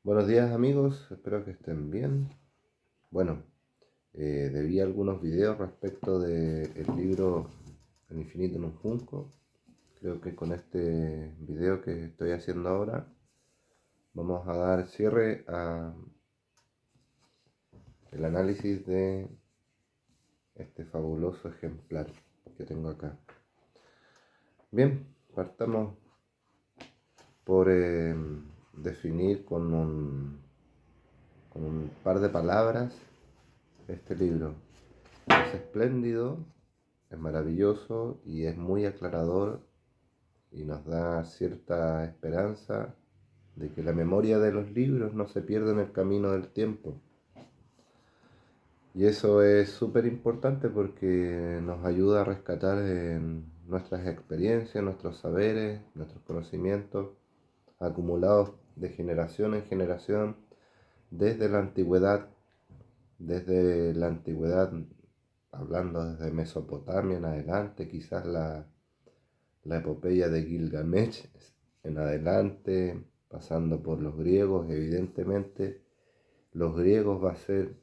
Buenos días amigos, espero que estén bien. Bueno, debí algunos videos respecto del libro El infinito en un junco. Creo que con este video que estoy haciendo ahora vamos a dar cierre a el análisis de este fabuloso ejemplar que tengo acá. Bien, partamos por definir con un par de palabras este libro. Es espléndido, es maravilloso y es muy aclarador y nos da cierta esperanza de que la memoria de los libros no se pierda en el camino del tiempo. Y eso es súper importante porque nos ayuda a rescatar nuestras experiencias, nuestros saberes, nuestros conocimientos acumulados de generación en generación desde la antigüedad, desde la antigüedad, hablando desde Mesopotamia en adelante, quizás la epopeya de Gilgamesh en adelante, pasando por los griegos, evidentemente. Los griegos va a ser,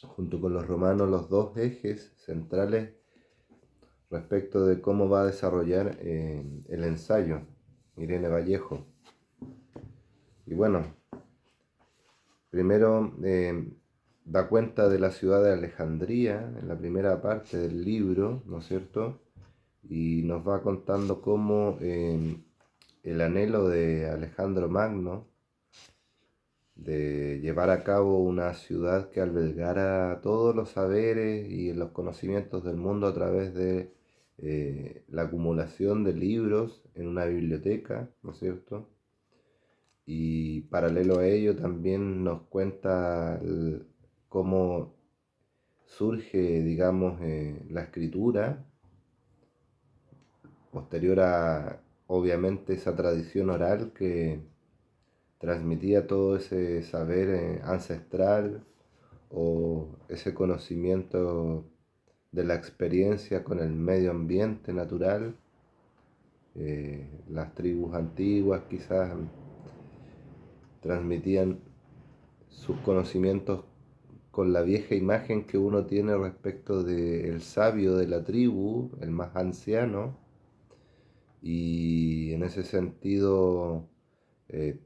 junto con los romanos, los dos ejes centrales respecto de cómo va a desarrollar el ensayo Irene Vallejo. Y bueno, primero da cuenta de la ciudad de Alejandría en la primera parte del libro, ¿no es cierto? Y nos va contando cómo el anhelo de Alejandro Magno de llevar a cabo una ciudad que albergara todos los saberes y los conocimientos del mundo a través de la acumulación de libros en una biblioteca, ¿no es cierto? Y paralelo a ello también nos cuenta cómo surge, digamos, la escritura, posterior a, obviamente, esa tradición oral que transmitía todo ese saber ancestral o ese conocimiento de la experiencia con el medio ambiente natural. Las tribus antiguas quizás transmitían sus conocimientos con la vieja imagen que uno tiene respecto del sabio de la tribu, el más anciano, y en ese sentido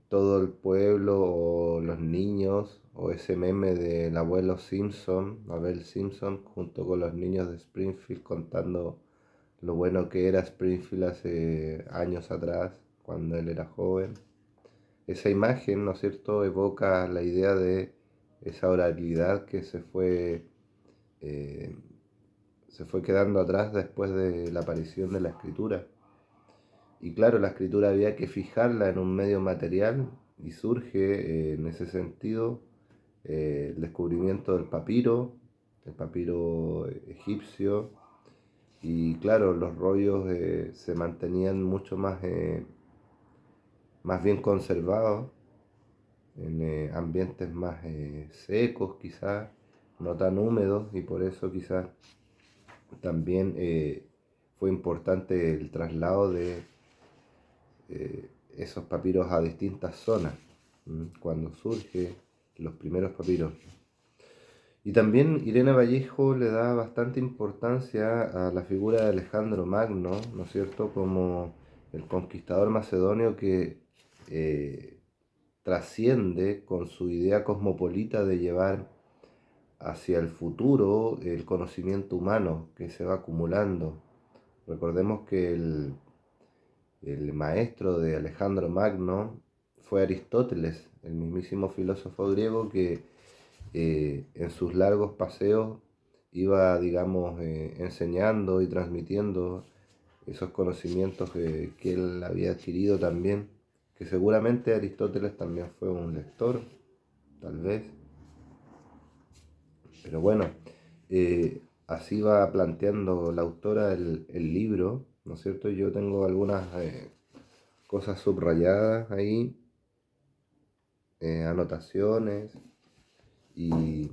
todo el pueblo o los niños o ese meme del abuelo Simpson, Abel Simpson, junto con los niños de Springfield contando lo bueno que era Springfield hace años atrás, cuando él era joven. Esa imagen, ¿no es cierto?, evoca la idea de esa oralidad que eh, se fue quedando atrás después de la aparición de la escritura. Y claro, la escritura había que fijarla en un medio material y surge en ese sentido el descubrimiento del el papiro egipcio, y claro, los rollos se mantenían mucho más bien conservados en ambientes más secos quizás, no tan húmedos, y por eso quizás también fue importante el traslado de esos papiros a distintas zonas, cuando surgen los primeros papiros. Y también Irene Vallejo le da bastante importancia a la figura de Alejandro Magno, ¿no es cierto?, como el conquistador macedonio que trasciende con su idea cosmopolita de llevar hacia el futuro el conocimiento humano que se va acumulando. Recordemos que el maestro de Alejandro Magno fue Aristóteles, el mismísimo filósofo griego que en sus largos paseos iba, digamos, enseñando y transmitiendo esos conocimientos que él había adquirido también, que seguramente Aristóteles también fue un lector, tal vez, pero bueno, así va planteando la autora el libro, ¿no es cierto? Yo tengo algunas cosas subrayadas ahí, anotaciones y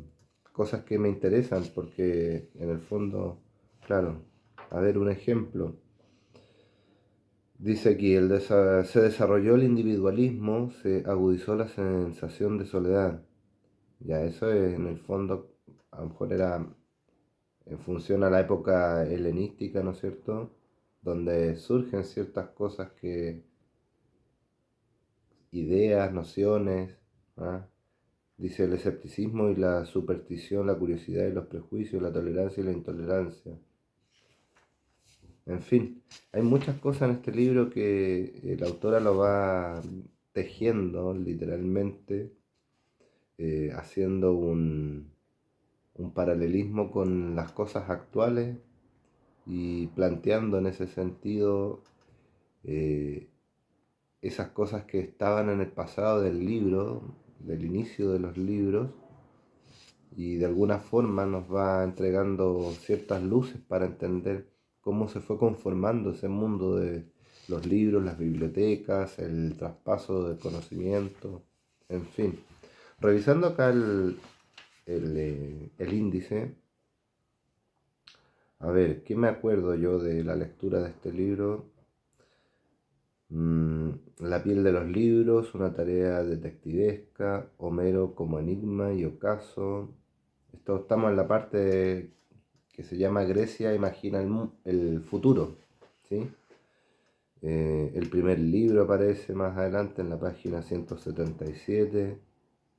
cosas que me interesan porque en el fondo, claro, a ver un ejemplo. Dice aquí, se desarrolló el individualismo, se agudizó la sensación de soledad. Ya, eso es, en el fondo, a lo mejor era en función a la época helenística, ¿no es cierto? Donde surgen ciertas cosas que, ideas, nociones, ¿ah? Dice el escepticismo y la superstición, la curiosidad y los prejuicios, la tolerancia y la intolerancia. En fin, hay muchas cosas en este libro que la autora lo va tejiendo literalmente, haciendo un paralelismo con las cosas actuales y planteando en ese sentido eh, esas cosas que estaban en el pasado del libro, del inicio de los libros, y de alguna forma nos va entregando ciertas luces para entender cómo se fue conformando ese mundo de los libros, las bibliotecas, el traspaso del conocimiento, en fin. Revisando acá el índice, a ver, ¿qué me acuerdo yo de la lectura de este libro? La piel de los libros, una tarea detectivesca, Homero como enigma y ocaso. Estamos en la parte que se llama Grecia imagina el futuro, ¿sí? El primer libro aparece más adelante en la página 177.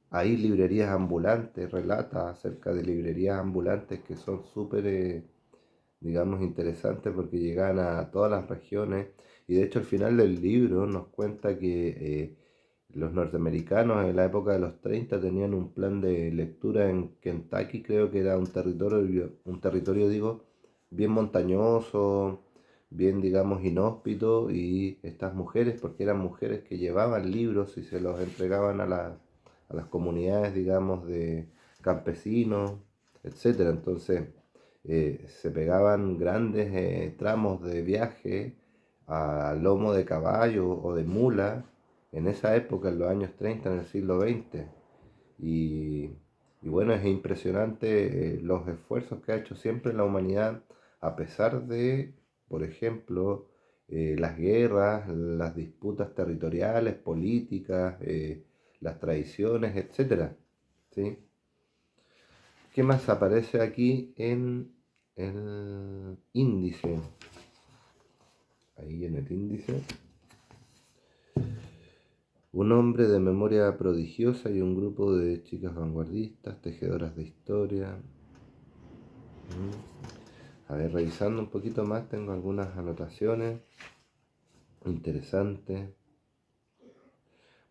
Hay librerías ambulantes, relata acerca de librerías ambulantes que son súper, digamos, interesantes porque llegan a todas las regiones. Y de hecho al final del libro nos cuenta que los norteamericanos en la época de los 30 tenían un plan de lectura en Kentucky, creo que era un territorio digo, bien montañoso, bien digamos inhóspito, y estas mujeres, porque eran mujeres que llevaban libros y se los entregaban a las comunidades, digamos, de campesinos, etcétera. Entonces, se pegaban grandes tramos de viaje a lomo de caballo o de mula en esa época, en los años 30 en el siglo XX. Y, y bueno, es impresionante los esfuerzos que ha hecho siempre la humanidad, a pesar de, por ejemplo, las guerras, las disputas territoriales, políticas, las tradiciones, etcétera, ¿sí? ¿Qué más aparece aquí en el índice? Ahí en el índice. Un hombre de memoria prodigiosa y un grupo de chicas vanguardistas, tejedoras de historia. A ver, revisando un poquito más, tengo algunas anotaciones interesantes.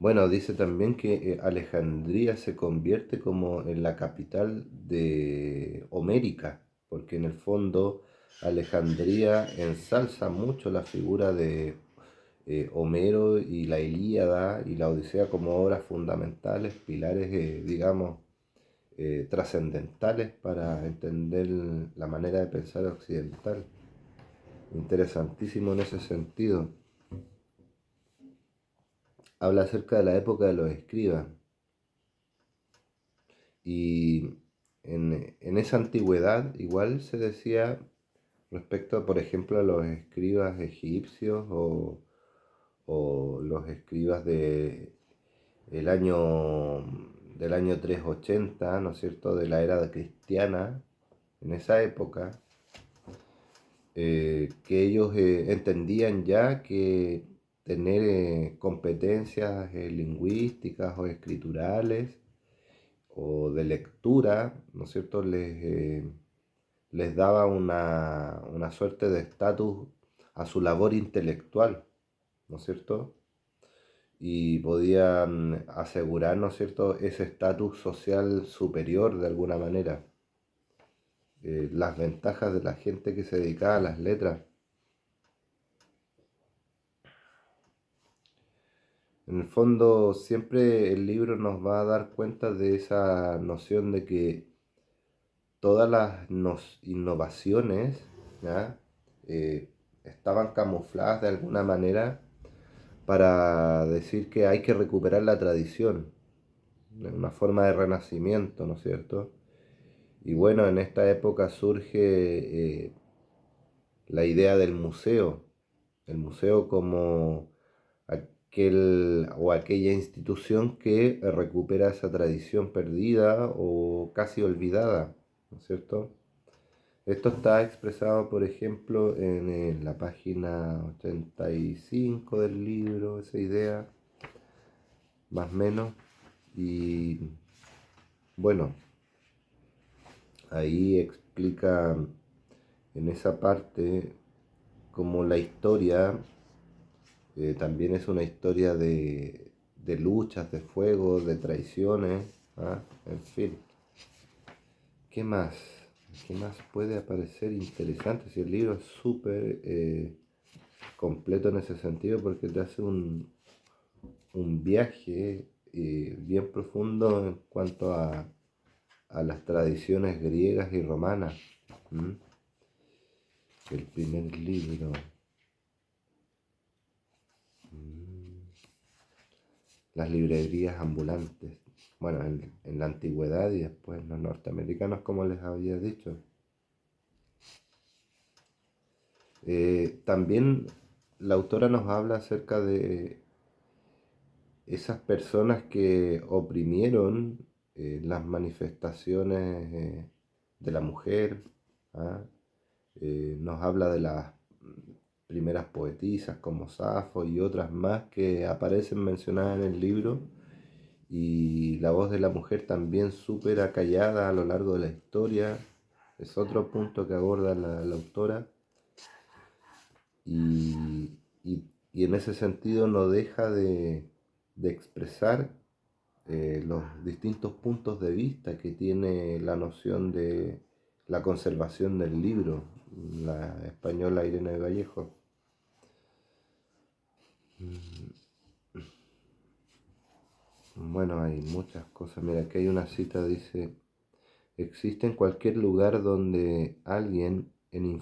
Bueno, dice también que Alejandría se convierte como en la capital de Homérica, porque en el fondo Alejandría ensalza mucho la figura de Homero y la Ilíada y la Odisea como obras fundamentales, pilares, digamos, trascendentales para entender la manera de pensar occidental. Interesantísimo en ese sentido. Habla acerca de la época de los escribas. Y en esa antigüedad igual se decía respecto, por ejemplo, a los escribas egipcios o los escribas el año, del año 380, ¿no es cierto?, de la era cristiana, en esa época, que ellos entendían ya que tener competencias lingüísticas o escriturales o de lectura, ¿no es cierto?, les daba una suerte de estatus a su labor intelectual, ¿no es cierto? Y podían asegurar, ¿no es cierto?, ese estatus social superior de alguna manera. Las ventajas de la gente que se dedicaba a las letras. En el fondo, siempre el libro nos va a dar cuenta de esa noción de que todas las innovaciones, ¿ya? Eh, estaban camufladas de alguna manera para decir que hay que recuperar la tradición, una forma de renacimiento, ¿no es cierto? Y bueno, en esta época surge la idea del museo, El museo como aquel o aquella institución que recupera esa tradición perdida o casi olvidada, ¿no es cierto? Esto está expresado, por ejemplo, en la página 85 del libro, esa idea, más o menos. Y bueno, ahí explica en esa parte cómo la historia también es una historia de luchas, de fuego, de traiciones, ¿ah? En fin. ¿Qué más? ¿Qué más puede aparecer interesante? Si el libro es súper completo en ese sentido porque te hace un viaje bien profundo en cuanto a las tradiciones griegas y romanas. ¿Mm? El primer libro. Las librerías ambulantes. Bueno, en la antigüedad y después los norteamericanos, como les había dicho. También la autora nos habla acerca de esas personas que oprimieron las manifestaciones de la mujer. ¿Ah? Nos habla de las primeras poetisas como Safo y otras más que aparecen mencionadas en el libro, y la voz de la mujer también súper acallada a lo largo de la historia. Es otro punto que aborda la autora, y, y en ese sentido no deja de expresar los distintos puntos de vista que tiene la noción de la conservación del libro, la española Irene Vallejo. Bueno, hay muchas cosas. Mira, aquí hay una cita, dice: existe en cualquier lugar donde alguien en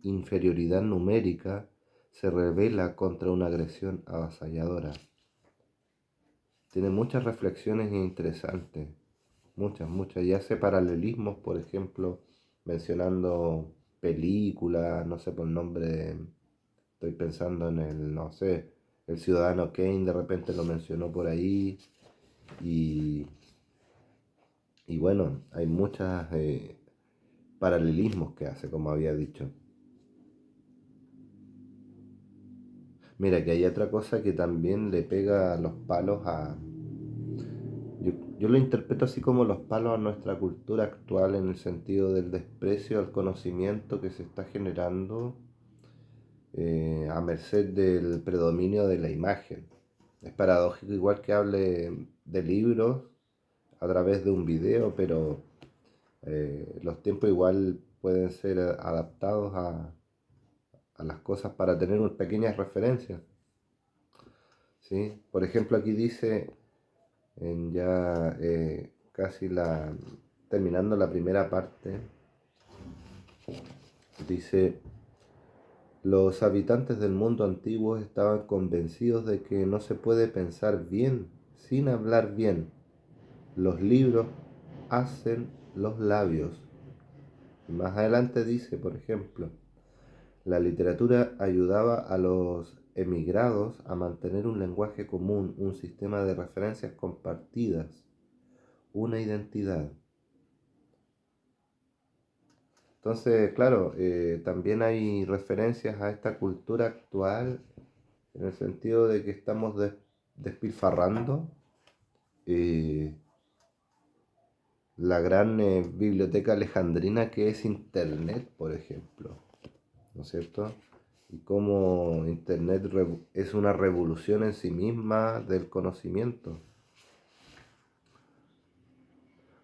inferioridad numérica se revela contra una agresión avasalladora. Tiene muchas reflexiones interesantes, muchas, y hace paralelismos, por ejemplo, mencionando películas, no sé por nombre, estoy pensando en el, no sé, el Ciudadano Kane, de repente lo mencionó por ahí, y, y bueno, hay muchos paralelismos que hace, como había dicho. Mira, que hay otra cosa que también le pega los palos a... Yo lo interpreto así como los palos a nuestra cultura actual, en el sentido del desprecio al conocimiento que se está generando a merced del predominio de la imagen. Es paradójico igual que hable de libros a través de un video, pero los tiempos igual pueden ser adaptados a las cosas para tener unas pequeñas referencias. ¿Sí? Por ejemplo, aquí dice, en ya casi terminando la primera parte, dice: los habitantes del mundo antiguo estaban convencidos de que no se puede pensar bien sin hablar bien. Los libros hacen los labios. Y más adelante dice, por ejemplo, la literatura ayudaba a los emigrados a mantener un lenguaje común, un sistema de referencias compartidas, una identidad. Entonces, claro, también hay referencias a esta cultura actual en el sentido de que estamos despilfarrando eh, la gran biblioteca alejandrina que es Internet, por ejemplo, ¿no es cierto? Y cómo Internet es una revolución en sí misma del conocimiento.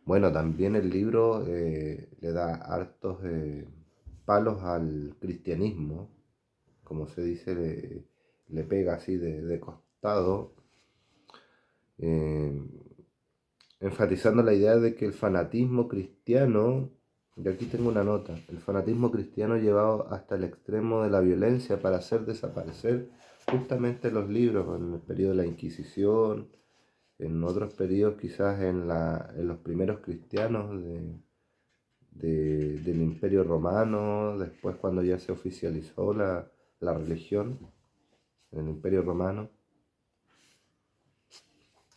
Bueno, también el libro le da hartos palos al cristianismo, como se dice, le pega así de costado, eh, enfatizando la idea de que el fanatismo cristiano, y aquí tengo una nota, el fanatismo cristiano llevado hasta el extremo de la violencia para hacer desaparecer justamente los libros en el periodo de la Inquisición, en otros periodos quizás en los primeros cristianos del Imperio Romano, después cuando ya se oficializó la religión en el Imperio Romano.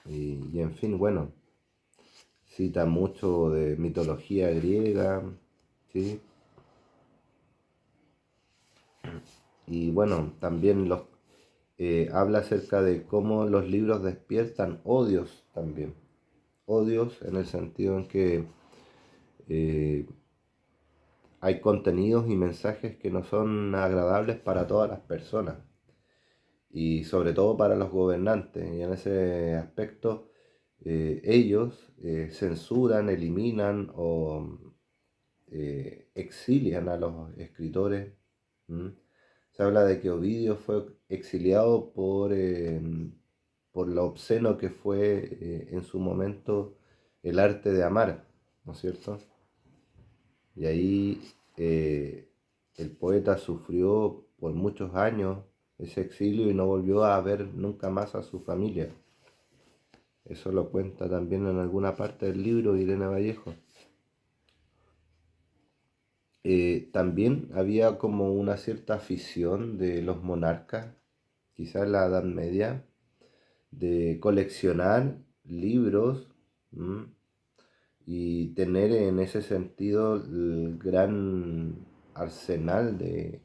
Y en fin, bueno, cita mucho de mitología griega, ¿sí? Y bueno, también habla acerca de cómo los libros despiertan odios también. Odios en el sentido en que eh, hay contenidos y mensajes que no son agradables para todas las personas y sobre todo para los gobernantes. Y en ese aspecto ellos censuran, eliminan o exilian a los escritores. ¿Mm? Se habla de que Ovidio fue exiliado por lo obsceno que fue en su momento el arte de amar, ¿no es cierto? Y ahí el poeta sufrió por muchos años ese exilio y no volvió a ver nunca más a su familia. Eso lo cuenta también en alguna parte del libro Irene Vallejo. También había como una cierta afición de los monarcas, quizás en la Edad Media, de coleccionar libros. ¿M? Y tener en ese sentido el gran arsenal de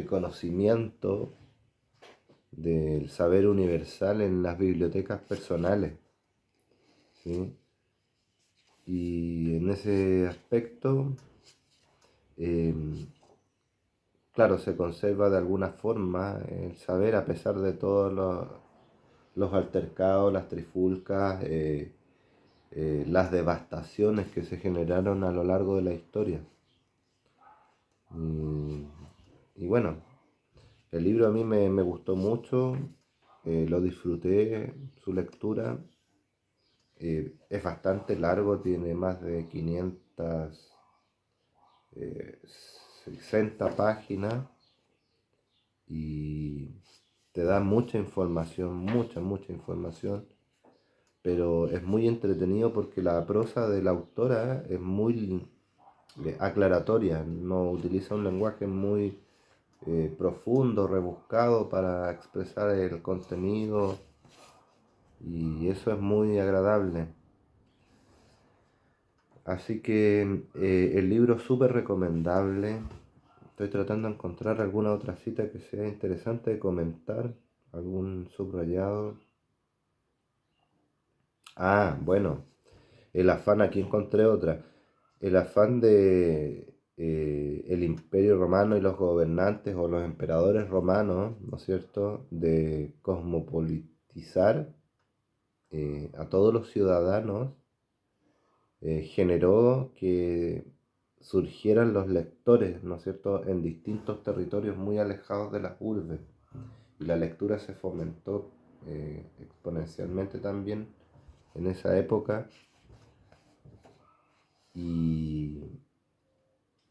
conocimiento del saber universal en las bibliotecas personales, ¿sí? Y en ese aspecto, eh, claro, se conserva de alguna forma el saber a pesar de todos los altercados, las trifulcas, las devastaciones que se generaron a lo largo de la historia. Y bueno, el libro a mí me gustó mucho, lo disfruté, su lectura. Es bastante largo, tiene más de 560 páginas y te da mucha información, mucha información, pero es muy entretenido porque la prosa de la autora es muy aclaratoria, no utiliza un lenguaje muy profundo, rebuscado para expresar el contenido y eso es muy agradable. Así que el libro es súper recomendable. Estoy tratando de encontrar alguna otra cita que sea interesante de comentar, algún subrayado. Ah, bueno, el afán, aquí encontré otra. El afán de el imperio romano y los gobernantes o los emperadores romanos, ¿no es cierto?, de cosmopolitizar a todos los ciudadanos, generó que surgieran los lectores, ¿no es cierto?, en distintos territorios muy alejados de las urbes. Y la lectura se fomentó exponencialmente también en esa época y,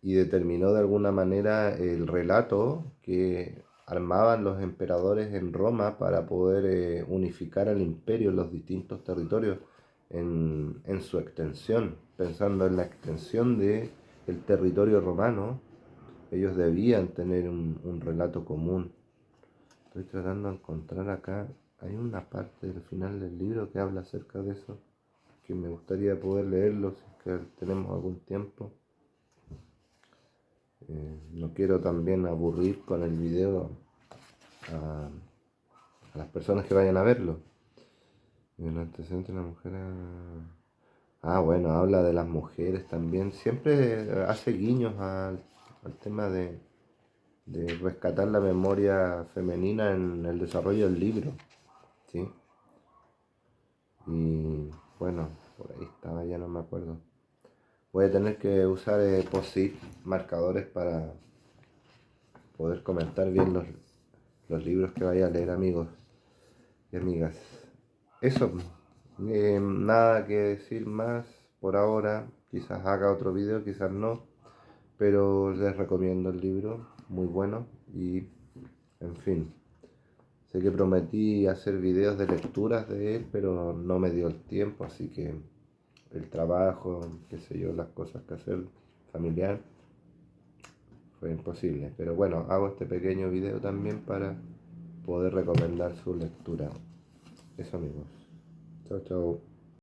y determinó de alguna manera el relato que armaban los emperadores en Roma para poder unificar al imperio en los distintos territorios en su extensión. Pensando en la extensión del territorio romano, ellos debían tener un relato común. Estoy tratando de encontrar acá, hay una parte del final del libro que habla acerca de eso, que me gustaría poder leerlo si es que tenemos algún tiempo. No quiero también aburrir con el video a las personas que vayan a verlo. El antecedente de la mujer. Bueno, habla de las mujeres también. Siempre hace guiños al tema de rescatar la memoria femenina en el desarrollo del libro, ¿sí? Y bueno, por ahí estaba, ya no me acuerdo. Voy a tener que usar post-it, marcadores para poder comentar bien los libros que vaya a leer, amigos y amigas. Eso, nada que decir más por ahora. Quizás haga otro video, quizás no, pero les recomiendo el libro, muy bueno. Y en fin, sé que prometí hacer videos de lecturas de él, pero no me dio el tiempo, así que el trabajo, qué sé yo, las cosas que hacer familiar pues imposible. Pero bueno, hago este pequeño video también para poder recomendar su lectura. Eso amigos. Chao, chao.